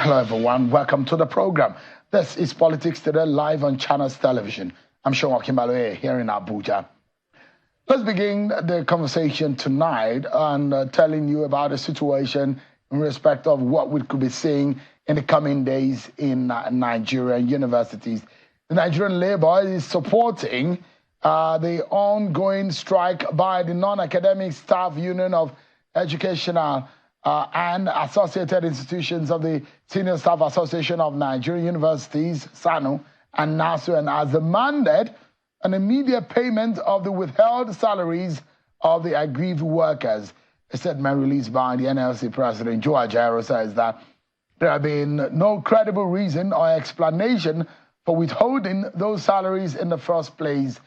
Hello everyone, welcome to the program. This is Politics Today live on Channels Television. I'm Sean Kimbaloe here in Abuja. Let's begin the conversation tonight on telling you about the situation in respect of what we could be seeing in the coming days in Nigerian universities. The Nigerian Labour is supporting the ongoing strike by the non-academic staff union of educational and associated institutions of the Senior Staff Association of Nigerian Universities, SANU, and NASU, and has demanded an immediate payment of the withheld salaries of the aggrieved workers. A statement released by the NLC President Joe Ajaero says that there have been no credible reason or explanation for withholding those salaries in the first place,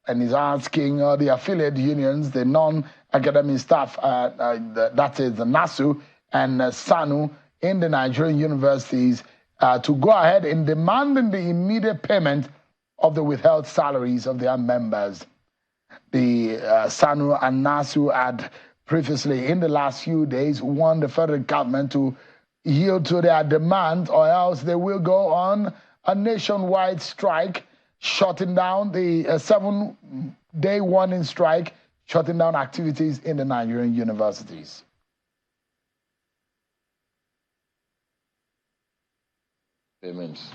and is asking the affiliate unions, the non-academic staff, that is the NASU and SANU in the Nigerian universities, to go ahead in demanding the immediate payment of the withheld salaries of their members. The SANU and NASU had previously, in the last few days, warned the federal government to yield to their demand, or else they will go on a nationwide strike, shutting down the 7-day warning strike, shutting down activities in the Nigerian universities. Payments.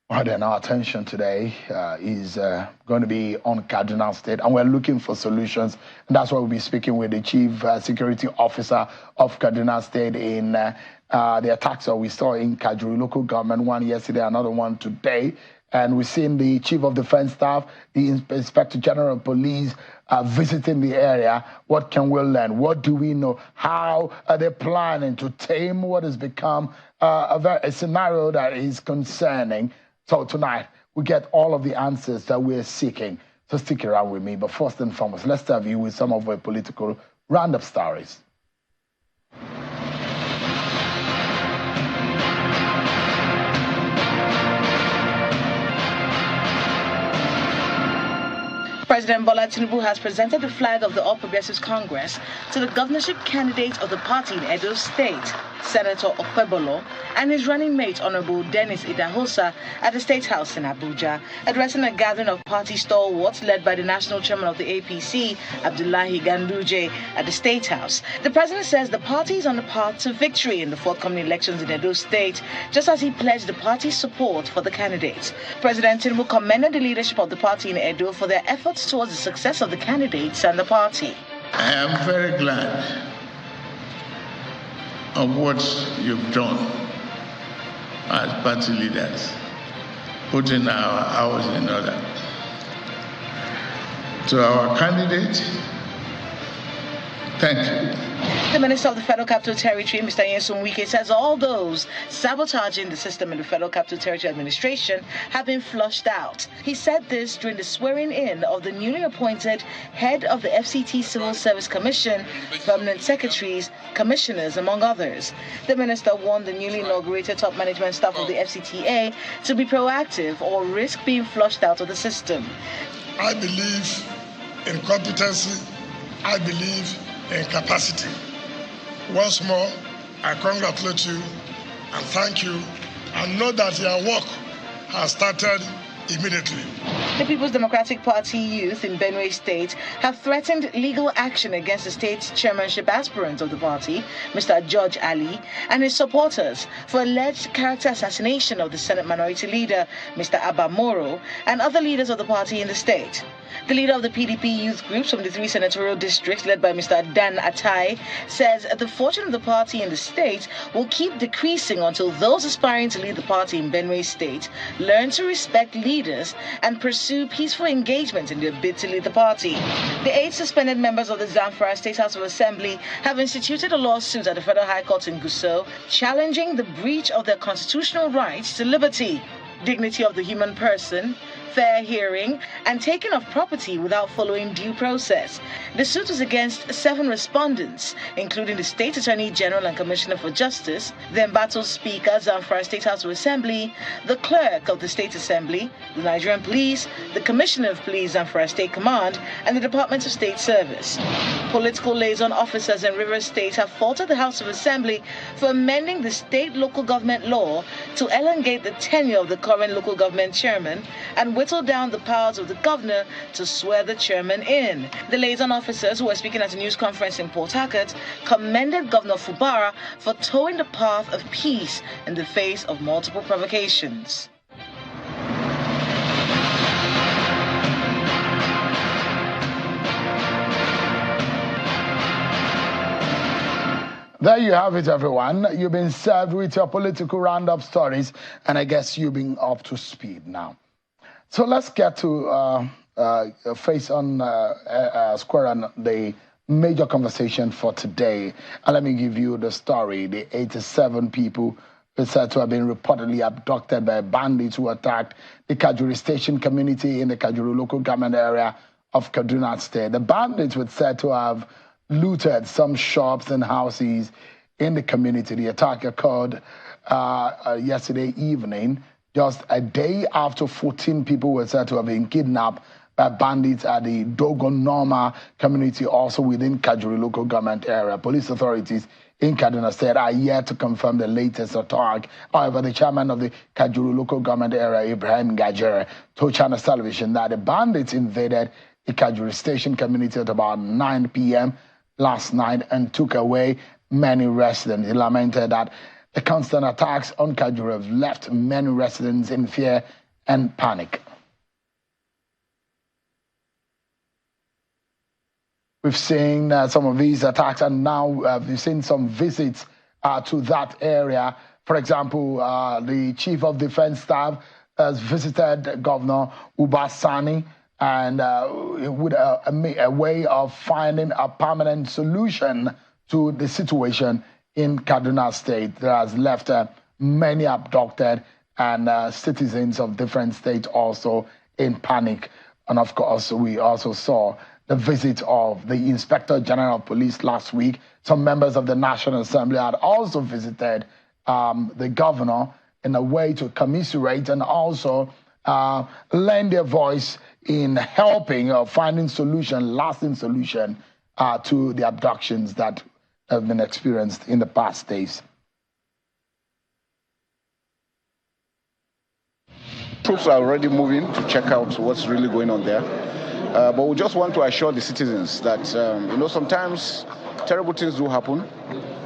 Well, then our attention today is going to be on Kaduna State, and we're looking for solutions. And that's why we'll be speaking with the Chief Security Officer of Kaduna State in the attacks that we saw in Kaduna local government, one yesterday, another one today. And we've seen the Chief of Defense Staff, the Inspector General of Police visiting the area. What can we learn? What do we know? How are they planning to tame what has become a scenario that is concerning? So tonight, we get all of the answers that we're seeking. So stick around with me. But first and foremost, let's start you with some of our political roundup stories. President Bola Tinubu has presented the flag of the All Progressives Congress to the governorship candidate of the party in Edo State, Senator Akeredolu, and his running mate, Honorable Dennis Idahosa, at the State House in Abuja, addressing a gathering of party stalwarts led by the national chairman of the APC, Abdullahi Ganduje, at the State House. The president says the party is on the path to victory in the forthcoming elections in Edo State, just as he pledged the party's support for the candidates. President Tinubu commended the leadership of the party in Edo for their efforts towards the success of the candidates and the party. I am very glad of what you've done as party leaders, putting our house in order. To our candidate, thank you. The Minister of the Federal Capital Territory, Mr. Nyesom Wike, says all those sabotaging the system in the Federal Capital Territory administration have been flushed out. He said this during the swearing-in of the newly appointed head of the FCT Civil Service Commission, permanent secretaries, commissioners, among others. The minister warned the newly inaugurated top management staff of the FCTA to be proactive or risk being flushed out of the system. I believe in competency. I believe in capacity. Once more, I congratulate you and thank you, and know that your work has started immediately. The People's Democratic Party youth in Benue State have threatened legal action against the state's chairmanship aspirant of the party, Mr. George Ali, and his supporters for alleged character assassination of the Senate Minority Leader, Mr. Abba Moro, and other leaders of the party in the state. The leader of the PDP youth groups from the 3 senatorial districts, led by Mr. Dan Atai, says the fortune of the party in the state will keep decreasing until those aspiring to lead the party in Benue State learn to respect leaders and pursue peaceful engagement in their bid to lead the party. The 8 suspended members of the Zamfara State House of Assembly have instituted a lawsuit at the Federal High Court in Gusau, challenging the breach of their constitutional rights to liberty, dignity of the human person, fair hearing, and taking of property without following due process. The suit is against 7 respondents, including the State Attorney General and Commissioner for Justice, the embattled Speaker, Zamfara State House of Assembly, the Clerk of the State Assembly, the Nigerian Police, the Commissioner of Police, Zamfara State Command, and the Department of State Service. Political liaison officers in Rivers State have faulted the House of Assembly for amending the state local government law to elongate the tenure of the current local government chairman and whittle down the powers of the governor to swear the chairman in. The liaison officers, who were speaking at a news conference in Port Harcourt, commended Governor Fubara for towing the path of peace in the face of multiple provocations. There you have it, everyone. You've been served with your political roundup stories, and I guess you've been up to speed now. So let's get to face on square on the major conversation for today. And let me give you the story. The 87 people were said to have been reportedly abducted by bandits who attacked the Kajuri Station community in the Kajuru local government area of Kaduna State. The bandits were said to have looted some shops and houses in the community. The attack occurred yesterday evening, just a day after 14 people were said to have been kidnapped by bandits at the Dogonoma community, also within Kajuru local government area. Police authorities in Kaduna State are yet to confirm the latest attack. However, the chairman of the Kajuru local government area, Ibrahim Gajere, told Channel Television that the bandits invaded the Kajuru Station community at about 9 p.m. last night and took away many residents. He lamented that the constant attacks on Kajuru have left many residents in fear and panic. We've seen some of these attacks, and now we've seen some visits to that area. For example, the Chief of Defense Staff has visited Governor Ubasani, and with a way of finding a permanent solution to the situation in Kaduna State that has left many abducted and citizens of different states also in panic. And of course, we also saw the visit of the Inspector General of Police last week. Some members of the National Assembly had also visited the governor in a way to commiserate and also lend their voice in helping or finding lasting solution to the abductions that have been experienced in the past days. Troops are already moving to check out what's really going on there. But we just want to assure the citizens that, sometimes terrible things do happen,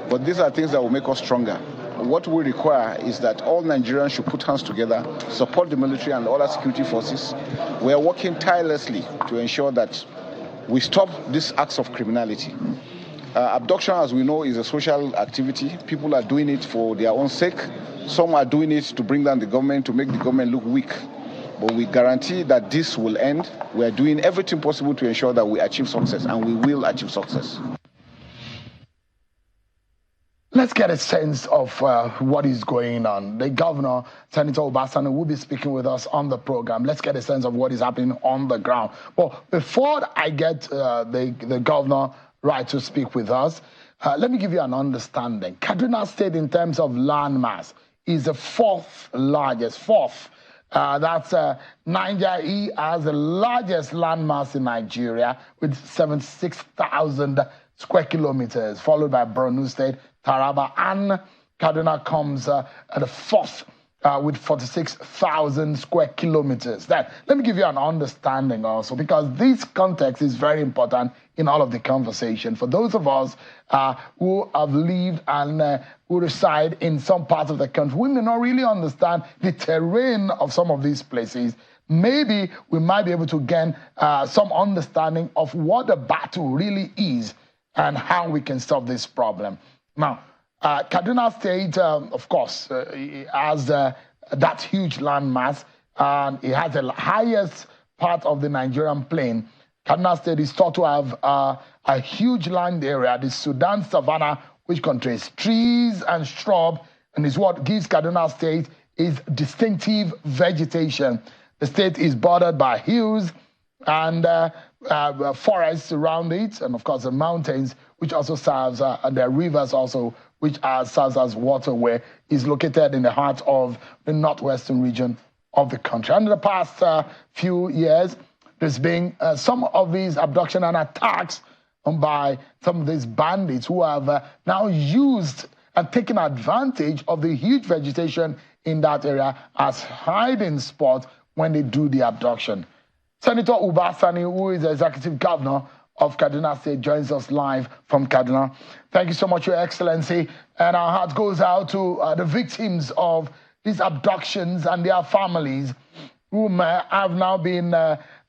but these are things that will make us stronger. What we require is that all Nigerians should put hands together, support the military and other security forces. We are working tirelessly to ensure that we stop these acts of criminality. Abduction, as we know, is a social activity. People are doing it for their own sake. Some are doing it to bring down the government, to make the government look weak. But we guarantee that this will end. We are doing everything possible to ensure that we achieve success, and we will achieve success. Let's get a sense of what is going on. The governor, Senator Obasani, will be speaking with us on the program. Let's get a sense of what is happening on the ground. But before I get the governor right to speak with us, let me give you an understanding. Kaduna State, in terms of landmass, is the fourth largest. That's Niger has the largest landmass in Nigeria with 76,000 square kilometers, followed by Borno State, Taraba, and Kaduna comes at the fourth with 46,000 square kilometers. Let me give you an understanding also, because this context is very important in all of the conversation. For those of us who have lived and who reside in some parts of the country, we may not really understand the terrain of some of these places. Maybe we might be able to gain some understanding of what the battle really is and how we can solve this problem. Now, Kaduna State, of course, has that huge landmass, and it has the highest part of the Nigerian plain. Kaduna State is thought to have a huge land area, the Sudan Savannah, which contains trees and shrub, and is what gives Kaduna State its distinctive vegetation. The state is bordered by hills and forests around it, and of course the mountains, which also serves, and the rivers also, which serves as waterway, is located in the heart of the northwestern region of the country. And in the past few years, there's been some of these abduction and attacks by some of these bandits who have now used and taken advantage of the huge vegetation in that area as hiding spot when they do the abduction. Senator Ubasani, who is the executive governor of Kaduna State, joins us live from Kaduna. Thank you so much, Your Excellency. And our heart goes out to the victims of these abductions and their families who have now been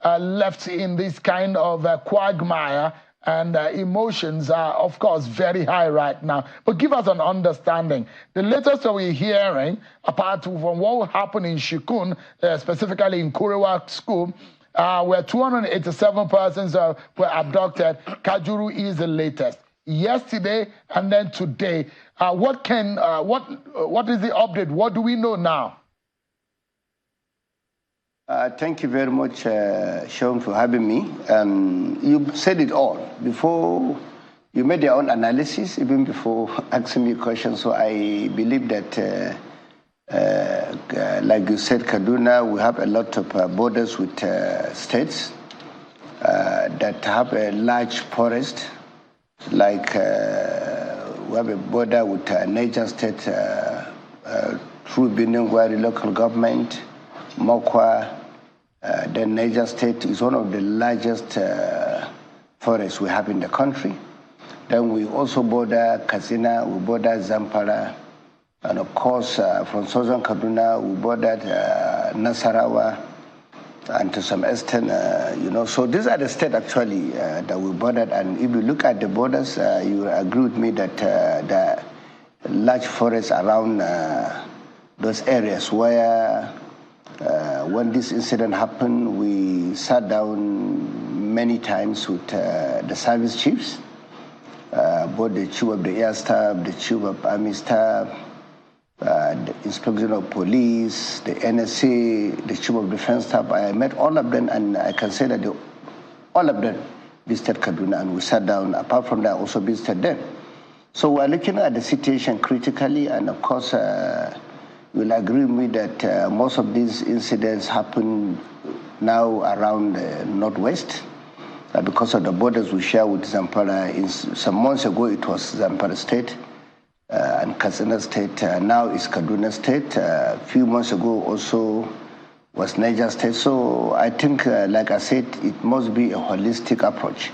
left in this kind of quagmire, and emotions are, of course, very high right now. But give us an understanding. The latest that we're hearing, apart from what happened in Shikun, specifically in Kurewa School, where 287 persons were abducted. Kajuru is the latest. Yesterday and then today, what is the update? What do we know now? Thank you very much, Sean, for having me. You said it all. Before, you made your own analysis, even before asking me a question. So I believe that, like you said, Kaduna, we have a lot of borders with states that have a large forest. Like we have a border with Niger State through Beningwari local government, Mokwa. Then Niger State is one of the largest forests we have in the country. Then we also border Katsina, we border Zamfara, and of course from southern Kaduna we bordered Nasarawa, and to some extent, so these are the states actually that we bordered. And if you look at the borders, you will agree with me that the large forests around those areas where when this incident happened, we sat down many times with the service chiefs, both the chief of the air staff, the chief of army staff, the inspection of police, the NSA, the chief of defense staff. I met all of them, and I can say that all of them visited Kaduna, and we sat down. Apart from that, I also visited them. So we're looking at the situation critically, and of course, you'll agree with me that most of these incidents happen now around the northwest because of the borders we share with Zamfara. Some months ago, it was Zamfara State and Katsina State. Now it's Kaduna State. A few months ago also was Niger State. So I think, like I said, it must be a holistic approach.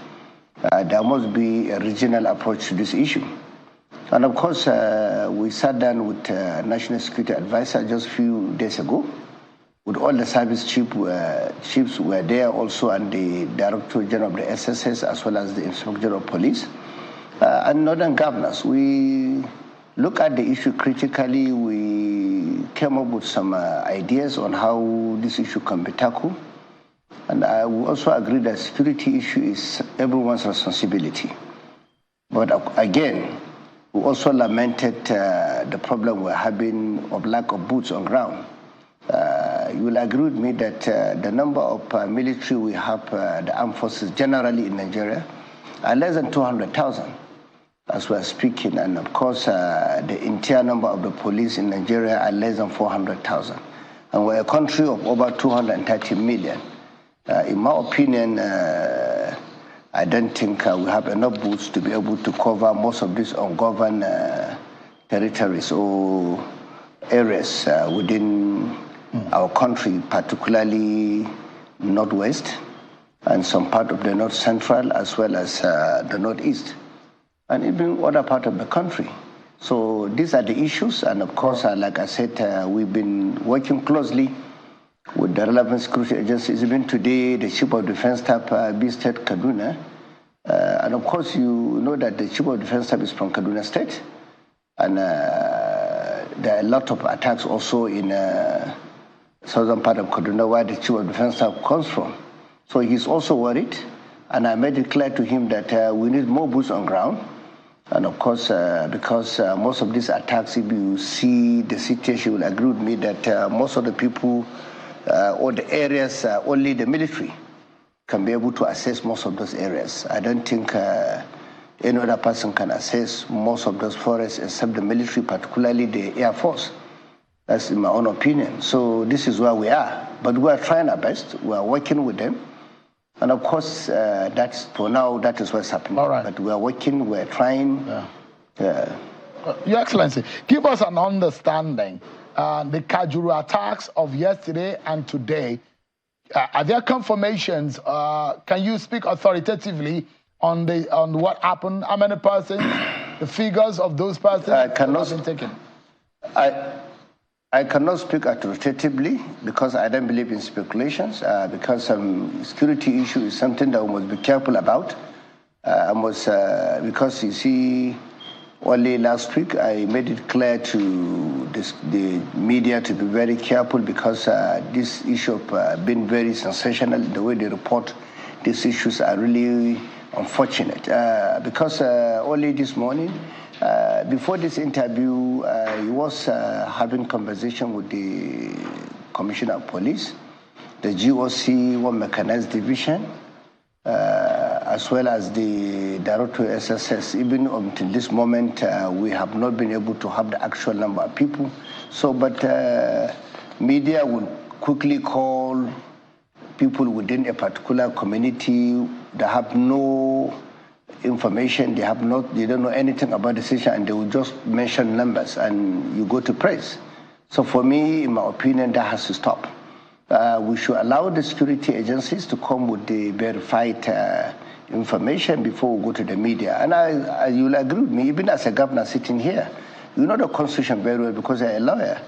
There must be a regional approach to this issue. And of course, we sat down with National Security Advisor just a few days ago, with all the service chiefs were there also, and the Director General of the SSS, as well as the Inspector of Police, and northern governors. We look at the issue critically. We came up with some ideas on how this issue can be tackled. And we also agree that security issue is everyone's responsibility. But again, we also lamented the problem we're having of lack of boots on ground. You will agree with me that the number of military we have, the armed forces generally in Nigeria, are less than 200,000 as we're speaking. And of course, the entire number of the police in Nigeria are less than 400,000. And we're a country of over 230 million. In my opinion, I don't think we have enough boots to be able to cover most of these ungoverned territories or areas within our country, particularly northwest and some part of the north central, as well as the northeast, and even other part of the country. So these are the issues, and of course, like I said, we've been working closely with the relevant security agencies. Even today, the Chief of Defense Staff visited Kaduna. And of course, you know that the Chief of Defense Staff is from Kaduna State. And there are a lot of attacks also in southern part of Kaduna, where the Chief of Defense Staff comes from. So he's also worried. And I made it clear to him that we need more boots on ground. And of course, because most of these attacks, if you see the situation, you will agree with me that most of the people or the areas only the military can be able to assess most of those areas. I don't think any other person can assess most of those forests except the military, particularly the Air Force. That's in my own opinion. So this is where we are. But we are trying our best. We are working with them. And of course, that's for now, that is what's happening. All right. But we are working, we are trying. Your Excellency, give us an understanding. The Kajuru attacks of yesterday and today, are there confirmations? Can you speak authoritatively on what happened? How many persons, the figures of those persons have been taken? I cannot speak authoritatively because I don't believe in speculations, because security issue is something that we must be careful about. Because you see, only last week I made it clear to the media to be very careful because this issue of being very sensational, the way they report these issues are really unfortunate. Because only this morning, before this interview, he was having conversation with the Commissioner of Police, the GOC, One Mechanized Division, as well as the Director SSS. Even until this moment, we have not been able to have the actual number of people. So, but media will quickly call people within a particular community that have no information, they don't know anything about the situation, and they will just mention numbers and you go to press. So for me, in my opinion, that has to stop. We should allow the security agencies to come with the verified information before we go to the media. And you'll agree with me, even as a governor sitting here, you know the Constitution very well because I'm a lawyer.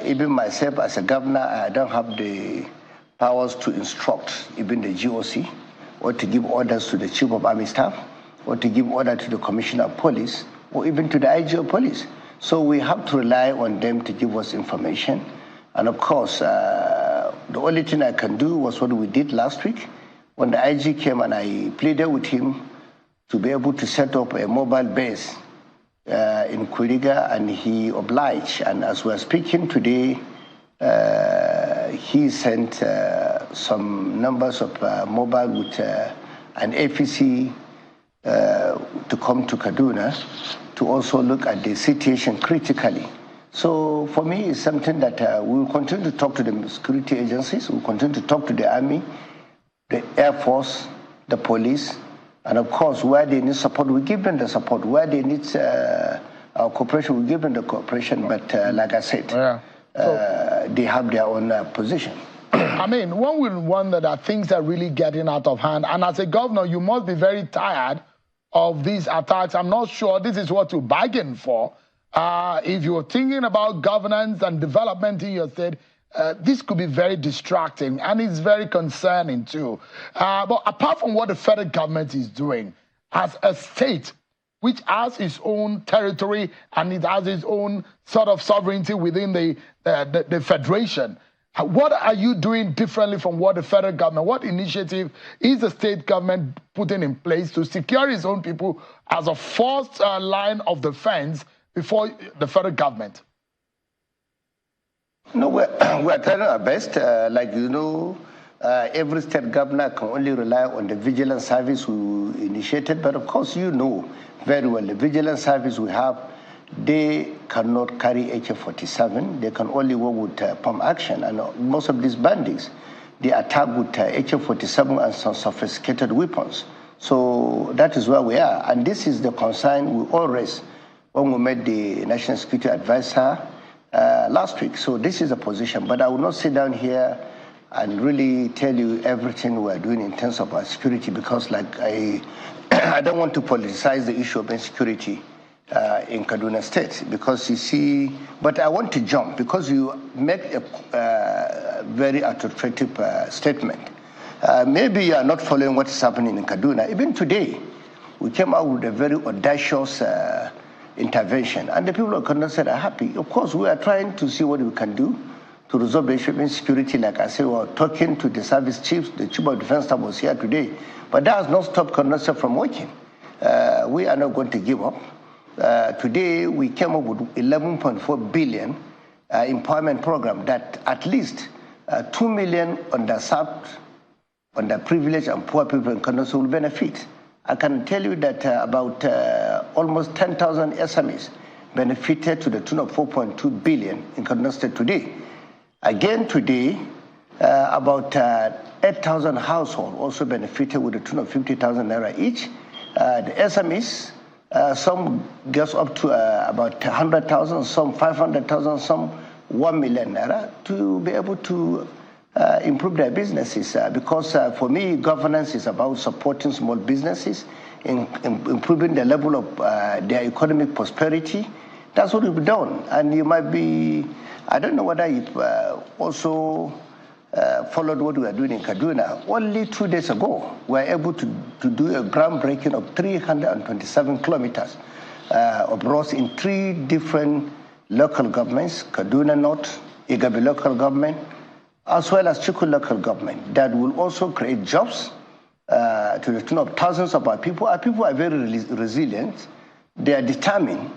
Even myself as a governor, I don't have the powers to instruct even the GOC, or to give orders to the Chief of Army Staff, or to give order to the Commissioner of Police, or even to the IG of Police. So we have to rely on them to give us information. And of course, the only thing I can do was what we did last week, when the IG came and I pleaded with him to be able to set up a mobile base in Kuriga, and he obliged. And as we're speaking today, he sent some numbers of mobile with an APC to come to Kaduna to also look at the situation critically. So for me, it's something that we will continue to talk to the security agencies, we will continue to talk to the Army, the Air Force, the police, and of course, where they need support, we give them the support. Where they need our cooperation, we give them the cooperation. But like I said, they have their own position. I mean, one will wonder that things are really getting out of hand. And as a governor, you must be very tired of these attacks. I'm not sure this is what you bargained for. If you're thinking about governance and development in your state, this could be very distracting, and it's very concerning too. But apart from what the federal government is doing, as a state which has its own territory and it has its own sort of sovereignty within the federation, what are you doing differently from what the federal government, what initiative is the state government putting in place to secure its own people as a first line of defense before the federal government? No, we're trying our best. Like you know, every state governor can only rely on the vigilance service we initiated. But of course, you know very well the vigilance service we have, they cannot carry AK-47. They can only work with pump action. And most of these bandits, they attack with AK-47 and some sophisticated weapons. So that is where we are. And this is the concern we all raised when we met the National Security Advisor last week. So this is a position. But I will not sit down here and really tell you everything we're doing in terms of our security, because like I don't want to politicize the issue of insecurity in Kaduna State, because you see, but I want to jump because you make a very authoritative statement. Maybe you are not following what is happening in Kaduna. Even today, we came out with a very audacious intervention, and the people of Kaduna State are happy. Of course, we are trying to see what we can do to resolve the issue of insecurity. Like I said, we are talking to the service chiefs. The Chief of Defense Staff was here today, but that has not stopped Kaduna State from working. We are not going to give up. Today, we came up with 11.4 billion empowerment program that at least 2 million underserved, underprivileged and poor people in Kaduna will benefit. I can tell you that about almost 10,000 SMEs benefited to the tune of 4.2 billion in Kaduna State today. Again today, about 8,000 households also benefited with the tune of 50,000 naira each. The SMEs, some gets up to about 100,000, some 500,000, some 1 million naira to be able to improve their businesses. Because for me, governance is about supporting small businesses, improving the level of their economic prosperity. That's what we've done. And you might be, I don't know whether you've also followed what we are doing in Kaduna. Only 2 days ago, we were able to do a groundbreaking of 327 kilometers of roads in 3 different local governments, Kaduna North, Igabi local government, as well as Chuku local government, that will also create jobs to the tune of thousands of our people. Our people are very resilient. They are determined.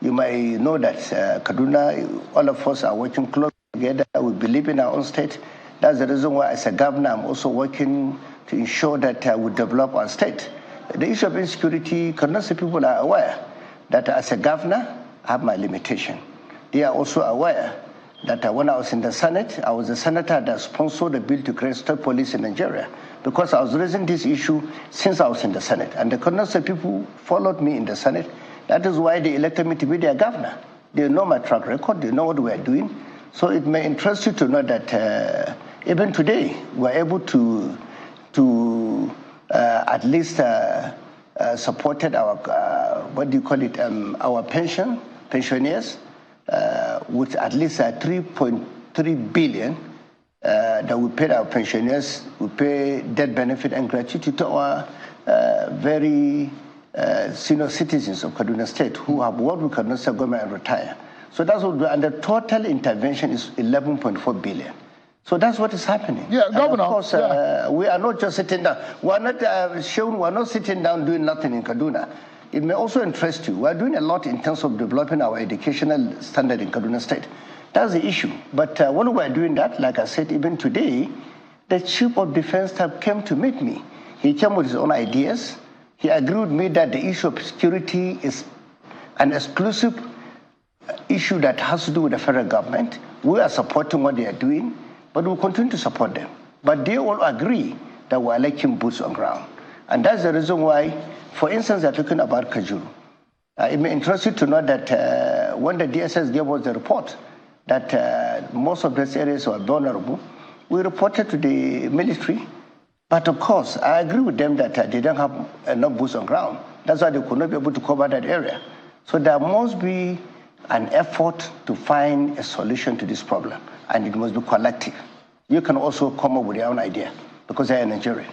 You might know that Kaduna, all of us are working close together. We believe in our own state. That's the reason why, as a governor, I'm also working to ensure that we develop our state. The issue of insecurity, Kaduna State people are aware that as a governor, I have my limitation. They are also aware that when I was in the Senate, I was the senator that sponsored the bill to create state police in Nigeria, because I was raising this issue since I was in the Senate. And the Kaduna State people followed me in the Senate. That is why they elected me to be their governor. They know my track record. They know what we are doing. So it may interest you to know that even today, we're able to at least supported our, what do you call it, our pensioners, with at least 3.3 billion that we paid our pensioners. We pay death benefit and gratuity to our very senior citizens of Kaduna State who have worked with Kaduna State government and retire. So that's what, and the total intervention is 11.4 billion. So that's what is happening. Yeah, Governor. Of course, we are not just sitting down. We are not sitting down doing nothing in Kaduna. It may also interest you. We are doing a lot in terms of developing our educational standard in Kaduna State. That's the issue. But when we are doing that, like I said, even today, the Chief of Defense Staff came to meet me. He came with his own ideas. He agreed with me that the issue of security is an exclusive issue that has to do with the federal government. We are supporting what they are doing, but we'll continue to support them. But they all agree that we are lacking boots on ground. And that's the reason why, for instance, they're talking about Kajuru. It may interest you to know that when the DSS gave us the report that most of these areas were vulnerable, we reported to the military. But of course, I agree with them that they don't have enough boots on ground. That's why they could not be able to cover that area. So there must be an effort to find a solution to this problem, and it must be collective. You can also come up with your own idea, because they are Nigerian.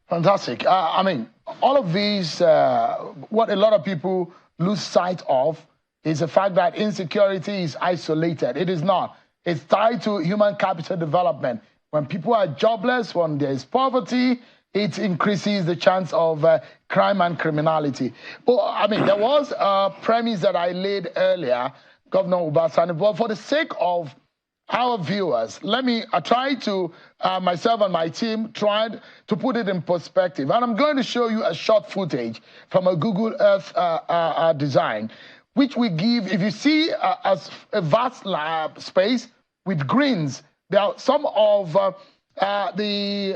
Fantastic. I mean, all of these, what a lot of people lose sight of is the fact that insecurity is isolated. It is not. It's tied to human capital development. When people are jobless, when there is poverty, it increases the chance of crime and criminality. But, I mean, there was a premise that I laid earlier, Governor Ubasani, but for the sake of our viewers, let me try to, myself and my team, tried to put it in perspective. And I'm going to show you a short footage from a Google Earth design, which we give, if you see a vast space with greens, there are some of the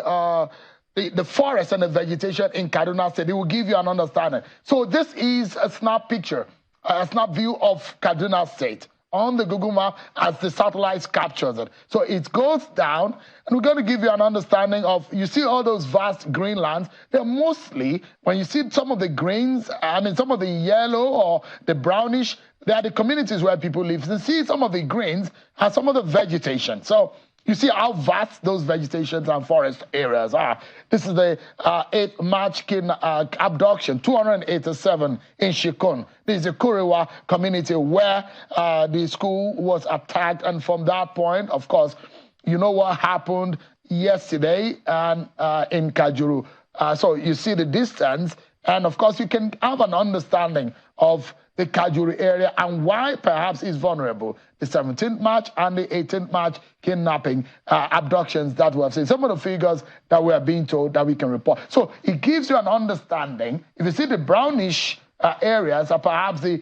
forest and the vegetation in Kaduna State. It will give you an understanding. So this is a snap picture, a snap view of Kaduna State on the Google map as the satellites captures it. So it goes down, and we're going to give you an understanding of, you see all those vast green lands. They're mostly, when you see some of the greens, I mean some of the yellow or the brownish, they are the communities where people live. You see some of the greens and some of the vegetation. So you see how vast those vegetations and forest areas are. This is the 8th March abduction, 287 in Shikun. This is the Kurewa community where the school was attacked. And from that point, of course, you know what happened yesterday and in Kajuru. So you see the distance And of course, you can have an understanding of the Kajuri area and why perhaps it's vulnerable. The 17th March and the 18th March kidnapping, abductions that we have seen. Some of the figures that we are being told that we can report. So it gives you an understanding. If you see the brownish areas are perhaps the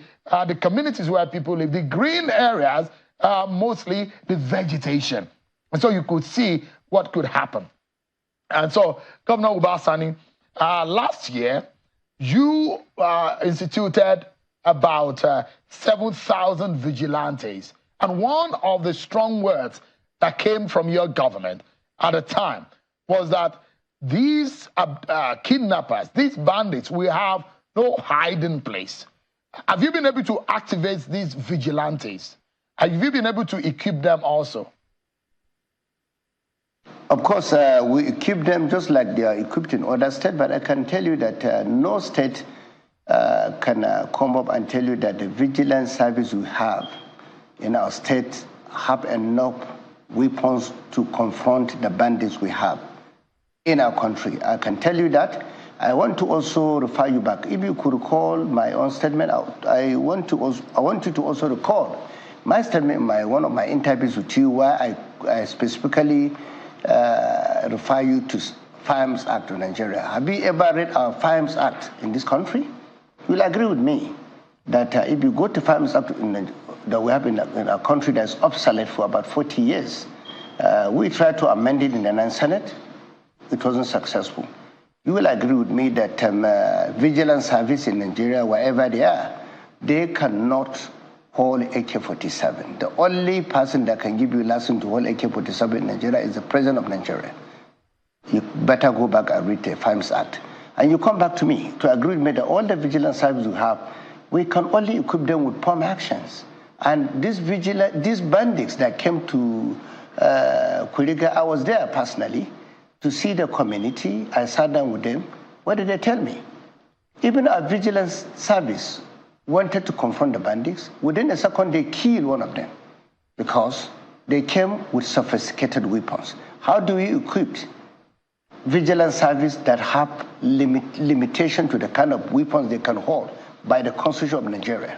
communities where people live. The green areas are mostly the vegetation. And so you could see what could happen. And so, Governor Ubasani, last year, you instituted about 7,000 vigilantes. And one of the strong words that came from your government at the time was that these kidnappers, these bandits, will have no hiding place. Have you been able to activate these vigilantes? Have you been able to equip them also? Of course, we equip them just like they are equipped in other states, but I can tell you that no state can come up and tell you that the vigilance service we have in our state have enough weapons to confront the bandits we have in our country. I can tell you that. I want to also refer you back. If you could recall my own statement out, I want you to also recall my statement in one of my interviews with you, where I specifically refer you to Firearms Act of Nigeria. Have you ever read our Firearms Act in this country? You will agree with me that if you go to Firearms Act that we have in our country that's obsolete for about 40 years, we tried to amend it in the 9th Senate. It wasn't successful. You will agree with me that vigilance service in Nigeria, wherever they are, they cannot hold AK-47. The only person that can give you a license to hold AK-47 in Nigeria is the President of Nigeria. You better go back and read the Firearms Act. And you come back to me to agree with me that all the vigilance service we have, we can only equip them with pump actions. And these bandits that came to Kuriga, I was there personally to see the community. I sat down with them. What did they tell me? Even our vigilance service wanted to confront the bandits. Within a second, they killed one of them because they came with sophisticated weapons. How do we equip vigilance service that have limitation to the kind of weapons they can hold by the Constitution of Nigeria?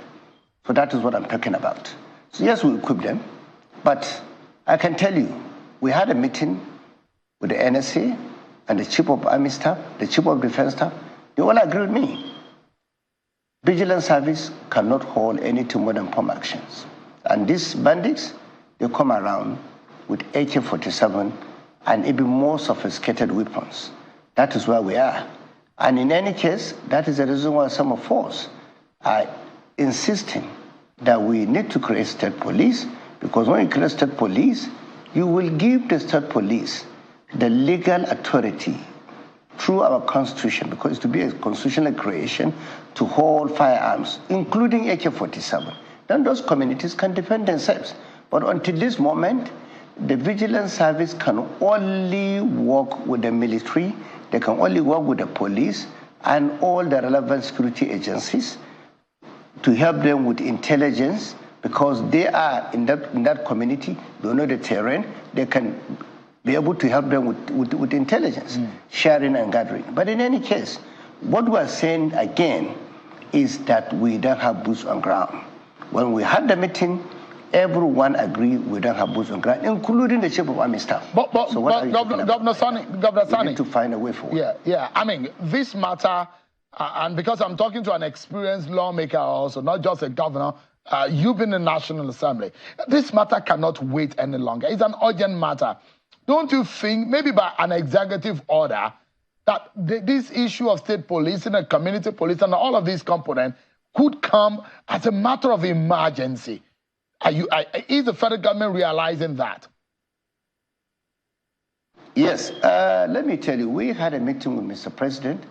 So that is what I'm talking about. So yes, we equip them, but I can tell you, we had a meeting with the NSA and the Chief of Army Staff, the Chief of Defense Staff. They all agree with me. Vigilance service cannot hold anything more than pump actions. And these bandits, they come around with AK-47 and even more sophisticated weapons. That is where we are. And in any case, that is the reason why some of us are insisting that we need to create state police, because when you create state police, you will give the state police the legal authority through our constitution, because it's to be a constitutional creation to hold firearms, including AK-47. Then those communities can defend themselves. But until this moment, the vigilance service can only work with the military, they can only work with the police and all the relevant security agencies to help them with intelligence, because they are in that community, they know the terrain, they can be able to help them with intelligence, sharing and gathering. But in any case, what we are saying again is that we don't have boots on ground. When we had the meeting, everyone agreed we don't have boots on ground, including the Chief of Army Staff. But Governor Sani, we need to find a way forward. Yeah. I mean, this matter, and because I'm talking to an experienced lawmaker also, not just a governor, you've been in the National Assembly. This matter cannot wait any longer. It's an urgent matter. Don't you think, maybe by an executive order, that this issue of state policing and community police and all of these components could come as a matter of emergency? Is the federal government realizing that? Yes. Let me tell you, we had a meeting with Mr. President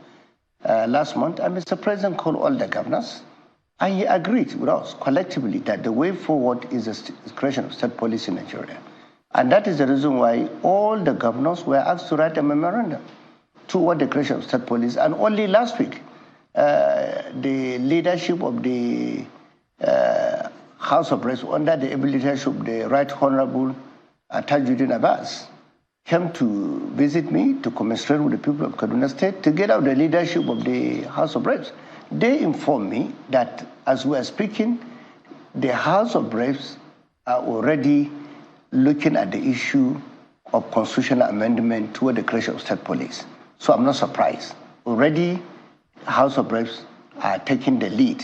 last month, and Mr. President called all the governors, and he agreed with us collectively that the way forward is the creation of state police in Nigeria. And that is the reason why all the governors were asked to write a memorandum toward the creation of state police. And only last week, the leadership of the House of Reps, under the leadership of the Right Honorable Tajuddin Abbas, came to visit me to commiserate with the people of Kaduna State, together with the leadership of the House of Reps. They informed me that as we are speaking, the House of Reps are already looking at the issue of constitutional amendment toward the creation of state police. So I'm not surprised. Already, House of Reps are taking the lead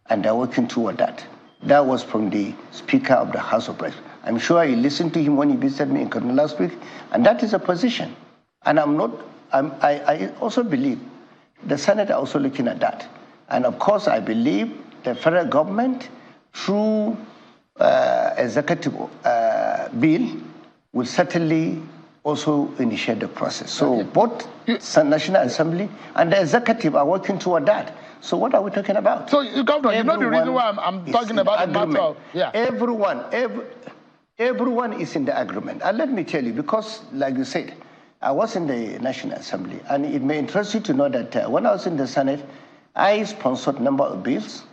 and they're working toward that. That was from the Speaker of the House of Reps. I'm sure I listened to him when he visited me in Kaduna last week, and that is a position. And I also believe the Senate are also looking at that. And of course, I believe the federal government, through executive bill, will certainly also initiate the process. So both the National Assembly and the executive are working toward that. So what are we talking about? So, Governor, you know the reason why I'm talking about the matter of, Everyone is in the agreement. And let me tell you, because like you said, I was in the National Assembly, and it may interest you to know that when I was in the Senate, I sponsored a number of bills,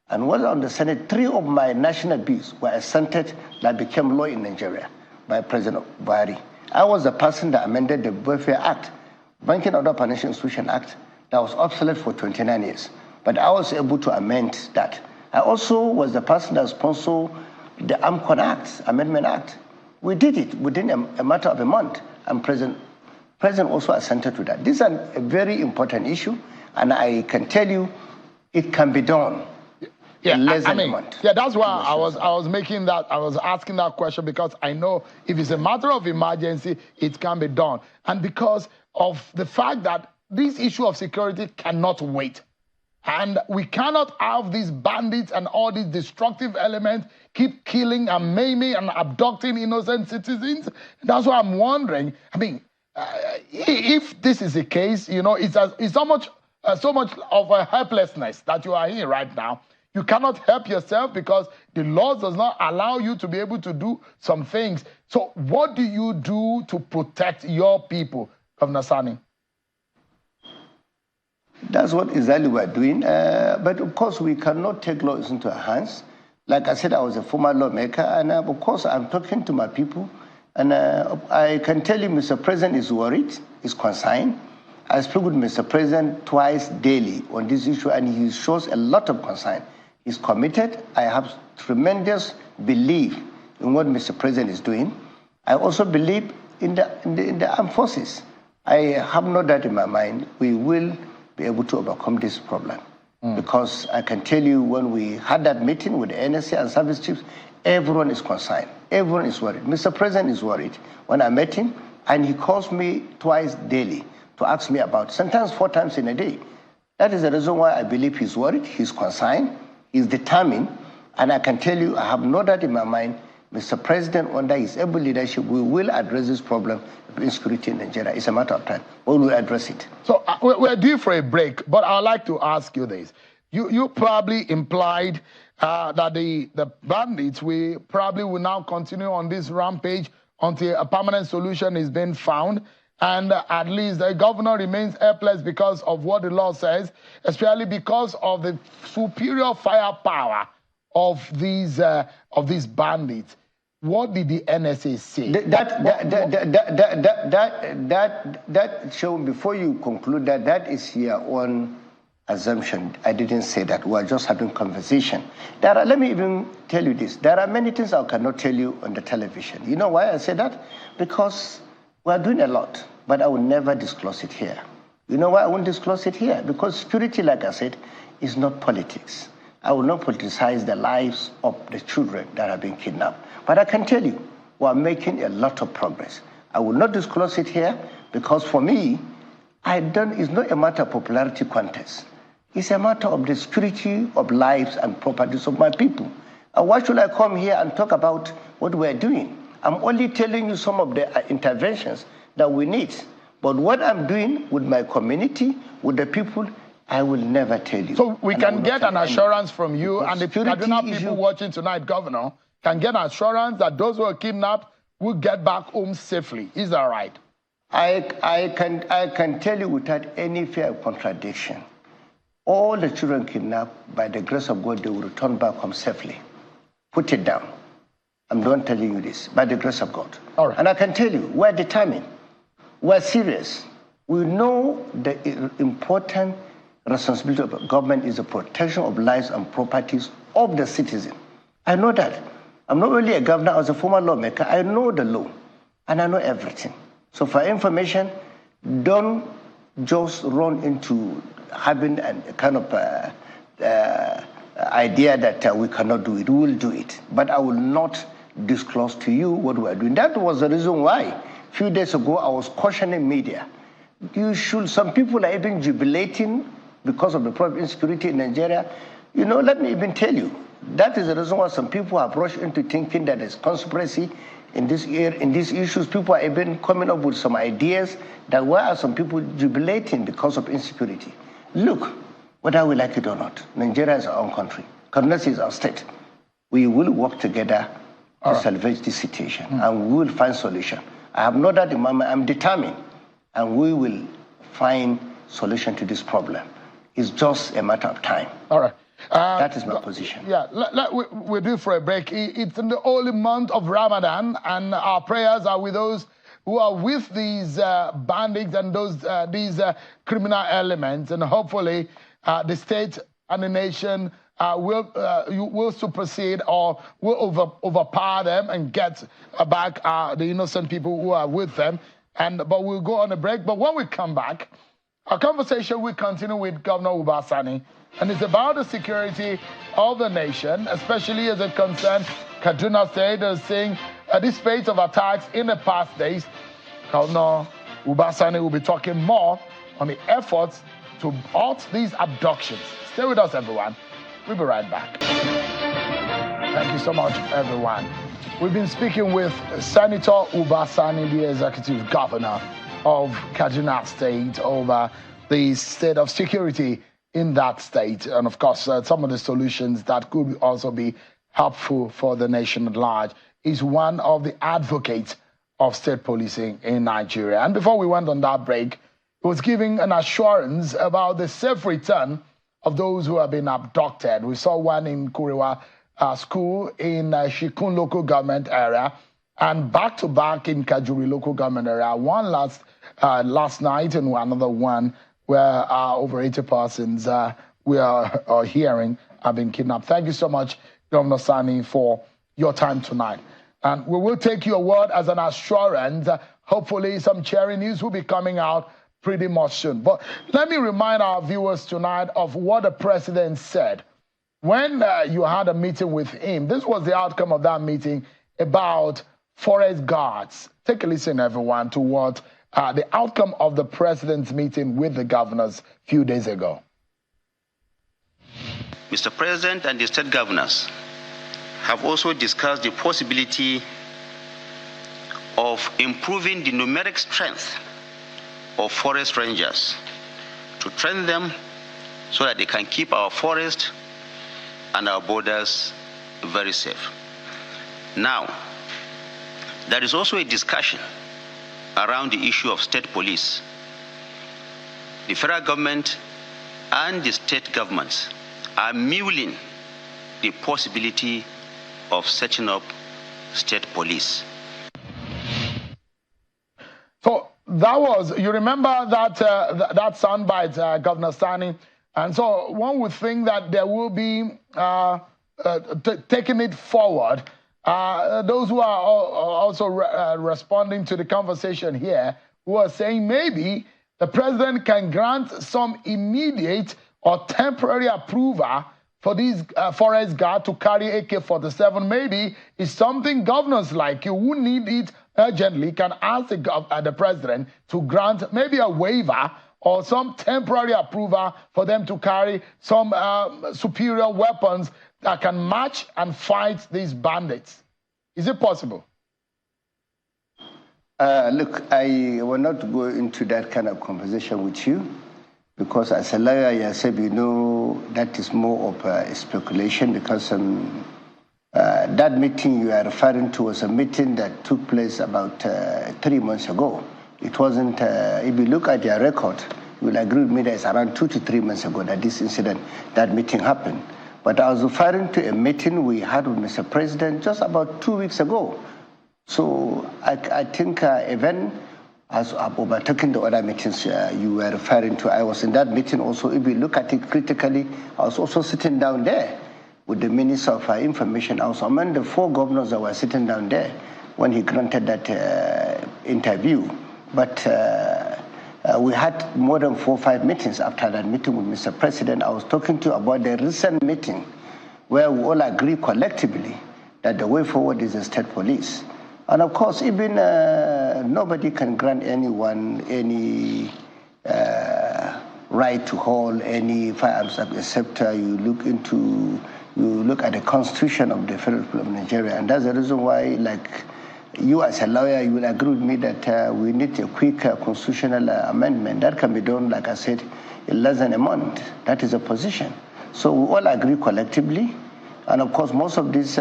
and when I was on the Senate, 3 of my national bills were assented that became law in Nigeria by President Buhari. I was the person that amended the Welfare Act, Banking and Other Financial Institution Act, that was obsolete for 29 years. But I was able to amend that. I also was the person that sponsored the AMCON Act, Amendment Act. We did it within a matter of a month, and President also assented to that. This is a very important issue, and I can tell you it can be done in less than a month. Yeah, that's why I was making that, I was asking that question, because I know if it's a matter of emergency, it can be done. And because of the fact that this issue of security cannot wait. And we cannot have these bandits and all these destructive elements keep killing and maiming and abducting innocent citizens. That's why I'm wondering, I mean, if this is the case, you know, it's so much of a helplessness that you are in right now. You cannot help yourself because the laws does not allow you to be able to do some things. So what do you do to protect your people, Governor Sani? That's what exactly we're doing. But of course, we cannot take laws into our hands. Like I said, I was a former lawmaker, and of course, I'm talking to my people. And I can tell you, Mr. President is worried, is concerned. I speak with Mr. President twice daily on this issue, and he shows a lot of concern. He's committed. I have tremendous belief in what Mr. President is doing. I also believe in the armed forces. I have no doubt in my mind we will be able to overcome this problem. Because I can tell you, when we had that meeting with the NSA and service chiefs, everyone is concerned. Everyone is worried. Mr. President is worried. When I met him, and he calls me twice daily to ask me about, sometimes 4 times in a day. That is the reason why I believe he's worried, he's concerned, he's determined, and I can tell you, I have no doubt in my mind, Mr. President, under his able leadership, we will address this problem of insecurity in Nigeria. It's a matter of time. We will address it. So we're due for a break, but I'd like to ask you this. You probably implied that the bandits will now continue on this rampage until a permanent solution is being found. And at least the governor remains helpless because of what the law says, especially because of the superior firepower of these bandits. What did the NSA say? That show, before you conclude that is your own assumption. I didn't say that. We are just having conversation. Let me even tell you this. There are many things I cannot tell you on the television. You know why I say that? Because we are doing a lot, but I will never disclose it here. You know why I won't disclose it here? Because security, like I said, is not politics. I will not politicize the lives of the children that have been kidnapped. But I can tell you, we are making a lot of progress. I will not disclose it here because for me, it's not a matter of popularity contest. It's a matter of the security of lives and properties of my people. And why should I come here and talk about what we're doing? I'm only telling you some of the interventions that we need. But what I'm doing with my community, with the people, I will never tell you. So we can get an assurance from you, and the Kaduna people watching tonight, Governor, can get an assurance that those who are kidnapped will get back home safely. Is that right? I can tell you without any fear of contradiction. All the children kidnapped, by the grace of God, they will return back home safely. Put it down. I'm not telling you this, by the grace of God. All right. And I can tell you, we're determined. We're serious. We know the important responsibility of government is the protection of lives and properties of the citizen. I know that. I'm not only a governor, I was a former lawmaker. I know the law, and I know everything. So for information, don't just run into having a kind of idea that we cannot do it. We will do it. But I will not disclose to you what we are doing. That was the reason why a few days ago I was cautioning media. Some people are even jubilating because of the problem of insecurity in Nigeria. You know, let me even tell you, that is the reason why some people have rushed into thinking that there's conspiracy in these issues. People are even coming up with some ideas that why are some people jubilating because of insecurity? Look, whether we like it or not, Nigeria is our own country. Kaduna is our state. We will work together to salvage this situation, and we will find solution. I have no doubt in my mind. I'm determined, and we will find solution to this problem. It's just a matter of time. All right. That is my position. Yeah, we're due for a break. It's in the holy month of Ramadan, and our prayers are with those who are with these bandits and these criminal elements, and hopefully the state and the nation will supersede or will overpower them and get back the innocent people who are with them. But we'll go on a break. But when we come back, our conversation will continue with Governor Uba Sani, and it's about the security of the nation, especially as it concerns Kaduna State. They're seeing this spate of attacks in the past days. Governor Uba Sani will be talking more on the efforts to halt these abductions. Stay with us, everyone. We'll be right back. Thank you so much, everyone. We've been speaking with Senator Uba Sani, the executive governor of Kaduna State, over the state of security in that state, and of course some of the solutions that could also be helpful for the nation at large. Is one of the advocates of state policing in Nigeria. And before we went on that break, he was giving an assurance about the safe return of those who have been abducted. We saw one in Kuriwa school in Shikun local government area, and back-to-back in Kajuri local government area. One last night, and another one where over 80 persons we are hearing have been kidnapped. Thank you so much, Governor Sani, for your time tonight. And we will take your word as an assurance. Hopefully some cheering news will be coming out pretty much soon. But let me remind our viewers tonight of what the president said when you had a meeting with him. This was the outcome of that meeting about forest guards. Take a listen, everyone, to what the outcome of the president's meeting with the governors a few days ago. Mr. President and the state governors have also discussed the possibility of improving the numeric strength of forest rangers, to train them so that they can keep our forest and our borders very safe. Now, there is also a discussion around the issue of state police. The federal government and the state governments are mulling the possibility of setting up state police. So that was, you remember that that soundbite, Governor Sani, and so one would think that there will be taking it forward. Those who are also responding to the conversation here, who are saying maybe the president can grant some immediate or temporary approval for these forest guards to carry AK-47. Maybe it's something governors like you who need it urgently can ask the president to grant maybe a waiver or some temporary approval for them to carry some superior weapons that can match and fight these bandits. Is it possible? Look, I will not go into that kind of conversation with you, because as a lawyer yourself, you know that is more of a speculation, because that meeting you are referring to was a meeting that took place about 3 months ago. It wasn't, if you look at your record, you will agree with me that it's around 2 to 3 months ago that this incident, that meeting happened. But I was referring to a meeting we had with Mr. President just about 2 weeks ago. So I think even as overtaking the other meetings you were referring to. I was in that meeting also. If you look at it critically, I was also sitting down there with the Minister of Information. I was among the 4 governors that were sitting down there when he granted that interview. But we had more than 4 or 5 meetings after that meeting with Mr. President. I was talking to you about the recent meeting where we all agree collectively that the way forward is the state police. And of course, even nobody can grant anyone any right to hold any firearms except you look at the Constitution of the Federal Republic of Nigeria. And that's the reason why, like you as a lawyer, you will agree with me that we need a quick constitutional amendment. That can be done, like I said, in less than a month. That is a position. So we all agree collectively. And of course, most of these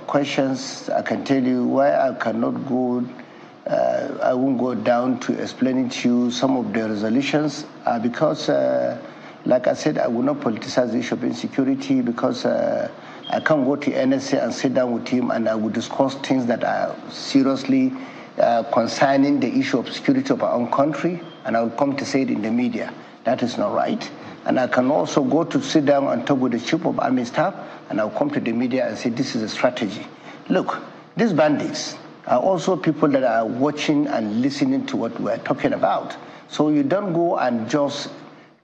questions, I can tell you why I cannot go, I won't go down to explaining to you some of the resolutions because, like I said, I will not politicize the issue of insecurity because I can't go to NSA and sit down with him and I will discuss things that are seriously concerning the issue of security of our own country, and I will come to say it in the media. That is not right. And I can also go to sit down and talk with the Chief of Army Staff, and I'll come to the media and say, this is a strategy. Look, these bandits are also people that are watching and listening to what we're talking about. So you don't go and just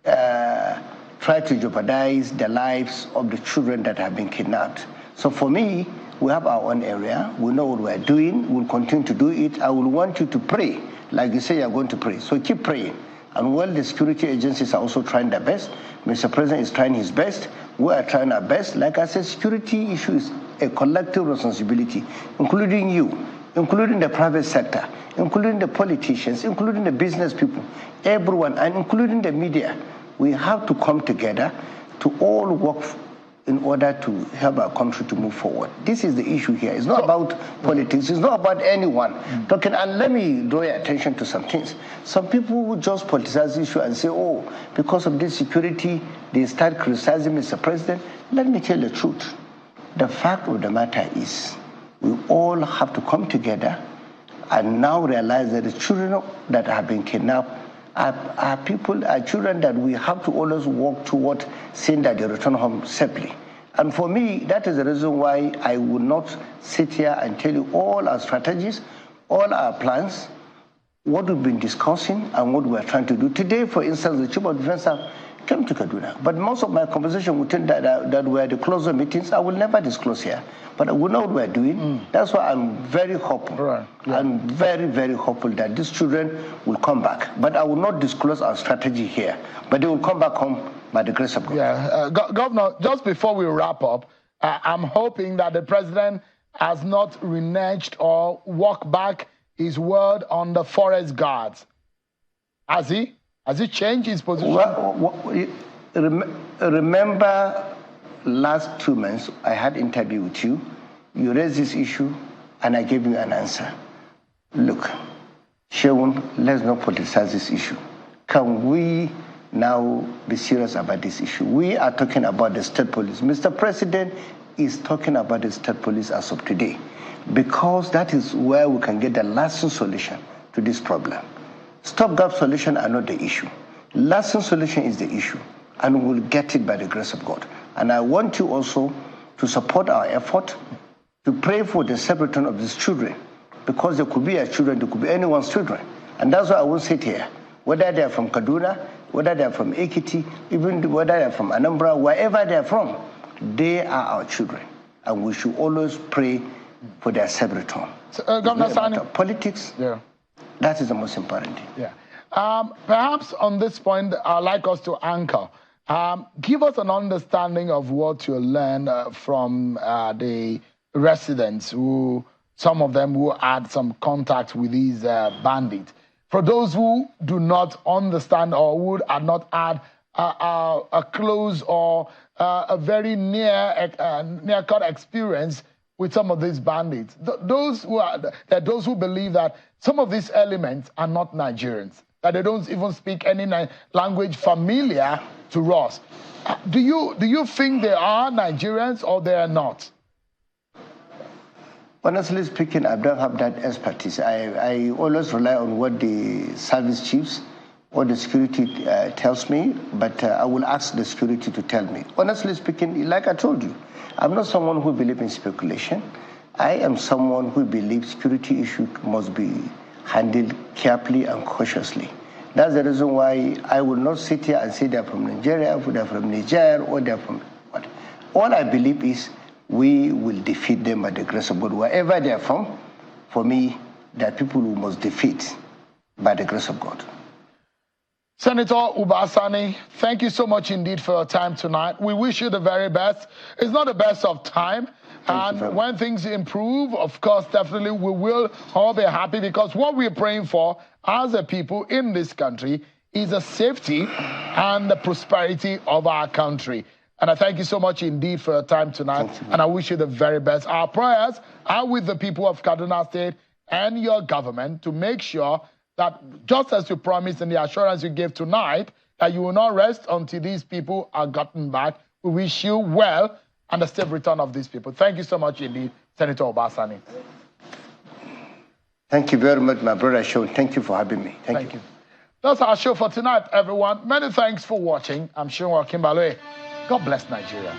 try to jeopardize the lives of the children that have been kidnapped. So for me, we have our own area. We know what we're doing. We'll continue to do it. I will want you to pray, like you say you're going to pray. So keep praying. And while the security agencies are also trying their best, Mr. President is trying his best, we are trying our best. Like I said, security issue is a collective responsibility, including you, including the private sector, including the politicians, including the business people, everyone, and including the media. We have to come together to all work in order to help our country to move forward. This is the issue here. It's not about politics. It's not about anyone talking. And let me draw your attention to some things. Some people who just politicize the issue and say, oh, because of this security, they start criticizing Mr. President. Let me tell you the truth. The fact of the matter is we all have to come together and now realize that the children that have been kidnapped are children that we have to always work toward seeing that they return home safely. And for me, that is the reason why I will not sit here and tell you all our strategies, all our plans, what we've been discussing and what we're trying to do. Today, for instance, the Chief of Defense Staff came to Kaduna. But most of my conversation with him that were the closer meetings, I will never disclose here. But I will know what we're doing. That's why I'm very hopeful. Right. Yeah. I'm very, very hopeful that these children will come back. But I will not disclose our strategy here. But they will come back home by the grace of God. Yeah, Governor, just before we wrap up, I'm hoping that the president has not reneged or walked back his word on the forest guards. Has he? Has he changed his position? Remember last 2 months, I had an interview with you. You raised this issue, and I gave you an answer. Look, Shewun, let's not politicize this issue. Can we now be serious about this issue? We are talking about the state police. Mr. President is talking about the state police as of today, because that is where we can get the lasting solution to this problem. Stopgap solutions are not the issue. Lasting solution is the issue, and we'll get it by the grace of God. And I want you also to support our effort to pray for the safe return of these children, because there could be our children, there could be anyone's children. And that's why I won't sit here, whether they're from Kaduna, whether they're from Ekiti, even whether they're from Anambra, wherever they're from, they are our children. And we should always pray for their safe return. So, Governor Sani, politics, that is the most important thing. Yeah. Perhaps on this point, I'd like us to anchor. Give us an understanding of what you learned from the residents, who some of them who had some contact with these bandits. For those who do not understand or would have not had a close or a very near-cut experience with some of these bandits, those who believe that some of these elements are not Nigerians, that they don't even speak any language familiar to us. Do you think they are Nigerians or they are not? Honestly speaking, I don't have that expertise. I always rely on what the service chiefs or the security tells me, but I will ask the security to tell me. Honestly speaking, like I told you, I'm not someone who believes in speculation. I am someone who believes security issues must be handled carefully and cautiously. That's the reason why I will not sit here and say they're from Nigeria, or they're from Niger, or they're from what. All I believe is we will defeat them by the grace of God. Wherever they're from, for me, there are people who must defeat by the grace of God. Senator Ubasani, thank you so much indeed for your time tonight. We wish you the very best. It's not the best of time. And when things improve, of course, definitely we will all be happy, because what we're praying for as a people in this country is the safety and the prosperity of our country. And I thank you so much indeed for your time tonight. And I wish you the very best. Our prayers are with the people of Kaduna State and your government to make sure that, just as you promised and the assurance you gave tonight, that you will not rest until these people are gotten back. We wish you well and the safe return of these people. Thank you so much indeed, Senator Ubasani. Thank you very much, my brother Sean. Thank you for having me. Thank you. That's our show for tonight, everyone. Many thanks for watching. I'm Sean Kimbalwe. God bless Nigeria.